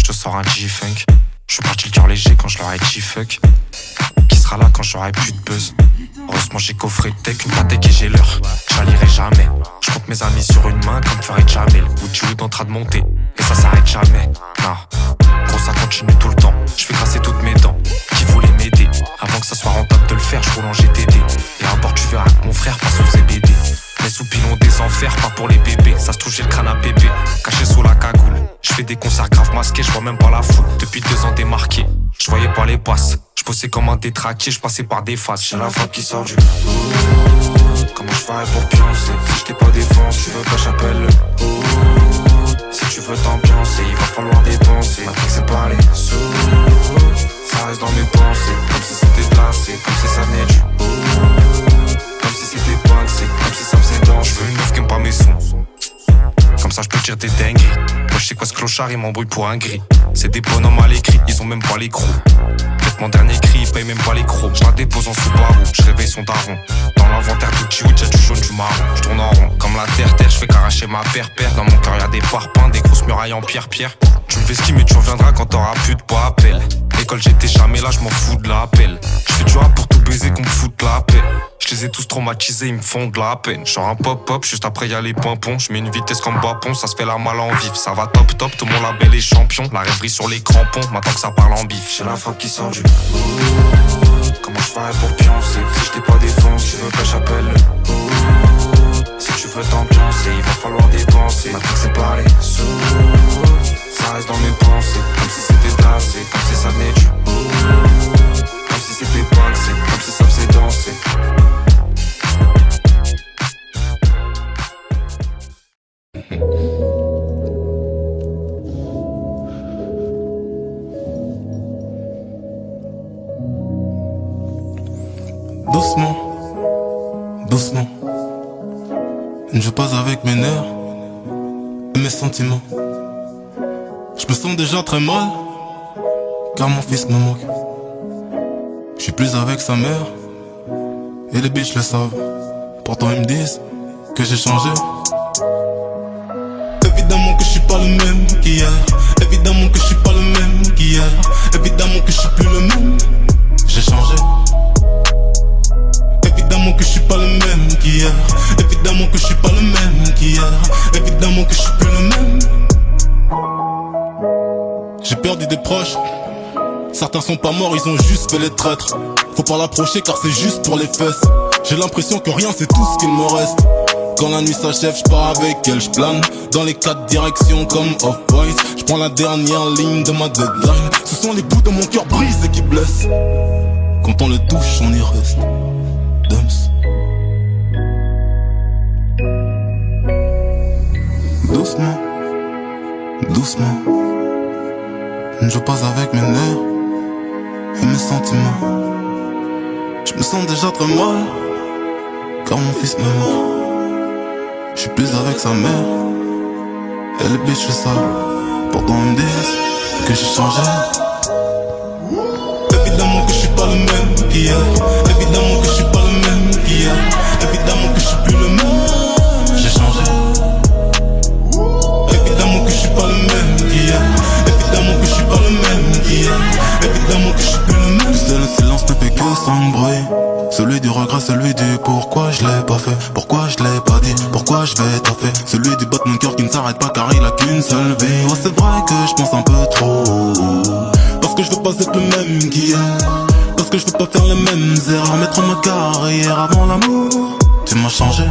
je sors un G-Funk. Je suis parti le cœur léger quand je leur ai dit fuck. Qui sera là quand j'aurai plus de buzz? Heureusement j'ai coffré tech, une patek et j'ai l'heure. J'allierai jamais. Je compte mes amis sur une main comme ferait Jamel. Wood en train de monter et ça s'arrête jamais. Non, gros ça continue tout le temps. Je fais grasser toutes mes dents. Qui voulait m'aider? Avant que ça soit rentable de le faire, je roule en GTD. Et à bord tu verras que mon frère passe au CBD. Les soupilons des enfers, pas pour les bébés. Ça se trouve j'ai le crâne à bébé, caché sous la cagoule. Je fais des concerts graves masqués, je vois même pas la foule. Depuis 2 ans démarqué, je voyais pas les passes. Je bossais comme un détraqué, je passais par des phases. J'ai la frappe qui sort du comment je ferais pour pioncer? Si je t'ai pas défoncé, tu veux pas j'appelle le si tu veux t'ambiancer, il va falloir dépenser. Ma c'est pas les sous, ça reste dans mes pensées. Comme si c'était placé, comme si ça venait du comme si c'était pensé, comme si ça faisait danser. Je veux une meuf qui aime pas mes sons, comme ça je peux dire des dingueries. Moi je sais quoi ce clochard, il m'embrouille pour un gris. C'est des bonhommes à l'écrit, ils ont même pas les crocs. Faites mon dernier cri, il paye même pas les crocs. Je la dépose en Subaru, je réveille son daron. Dans l'inventaire du Chiwich, y'a du jaune, du marron. Je tourne en rond, comme la terre, je fais qu'arracher ma paire. Dans mon cœur y'a des parpaings, des grosses murailles en pierre. Tu me fais ski mais tu reviendras quand t'auras plus de pas appel. École j'étais jamais là, je m'en fous de l'appel. Je fais du rap pour tout baiser qu'on me fout de la paix. Je les ai tous traumatisés, ils me font de la peine. Genre un pop-up, juste après y'a les pompons. Je mets une vitesse comme Bapon, ça se fait la mal en vif. Ça va top, tout mon label est champion. La rêverie sur les crampons, maintenant que ça parle en bif. J'ai la frappe qui sort du comment je ferais pour pioncer? Si je t'ai pas défoncé, tu veux pas j'appelle le si tu veux t'ambiancer, il va falloir dépenser. Maintenant que c'est pas les sous, ça reste dans mes pensées. Comme si c'était placé, comme si ça venait du comme si c'était pensé, comme si ça faisait danser. Doucement, doucement, je passe avec mes nerfs et mes sentiments. Je me sens déjà très mal, car mon fils me moque. Je suis plus avec sa mère, et les bitches le savent. Pourtant ils me disent que j'ai changé. Évidemment que je suis pas le même qu'hier. Évidemment que je suis pas le même qu'hier. Évidemment que je suis plus le même. J'ai changé. Évidemment que je suis pas le même qu'hier. Évidemment que je suis pas le même qu'hier. Évidemment que je suis plus le même. J'ai perdu des proches. Certains sont pas morts, ils ont juste fait les traîtres. Faut pas l'approcher car c'est juste pour les fesses. J'ai l'impression que rien c'est tout ce qu'il me reste. Quand la nuit s'achève, je pars avec elle, je plane dans les 4 directions comme Off-White. Je prends la dernière ligne de ma deadline. Ce sont les bouts de mon cœur brisés qui blessent. Quand on le touche, on y reste. Dumps. Doucement, doucement, je passe avec mes nerfs et mes sentiments. Je me sens déjà très mal, car mon fils me mord. Je suis plus avec sa mère, et les bitches le savent. Pourtant ils me disent que j'ai changé. Évidemment que je suis pas le même qu'hier. Évidemment que je suis pas le même qu'hier. Évidemment que je suis plus le même. J'ai changé. Évidemment que je suis pas le même qu'hier. Évidemment que je suis pas le même qu'hier. Évidemment que je suis plus le même. Tu sais le silence ne fait que s'embrouiller. Celui du regret, celui du pourquoi je l'ai pas fait. Pourquoi je l'ai pas dit, pourquoi je vais taffer. Celui du bat de mon cœur qui ne s'arrête pas car il a qu'une seule vie. Ouais c'est vrai que je pense un peu trop. Parce que je veux pas être le même qu'hier. Parce que je veux pas faire les mêmes erreurs. Mettre ma carrière avant l'amour. Tu m'as changé.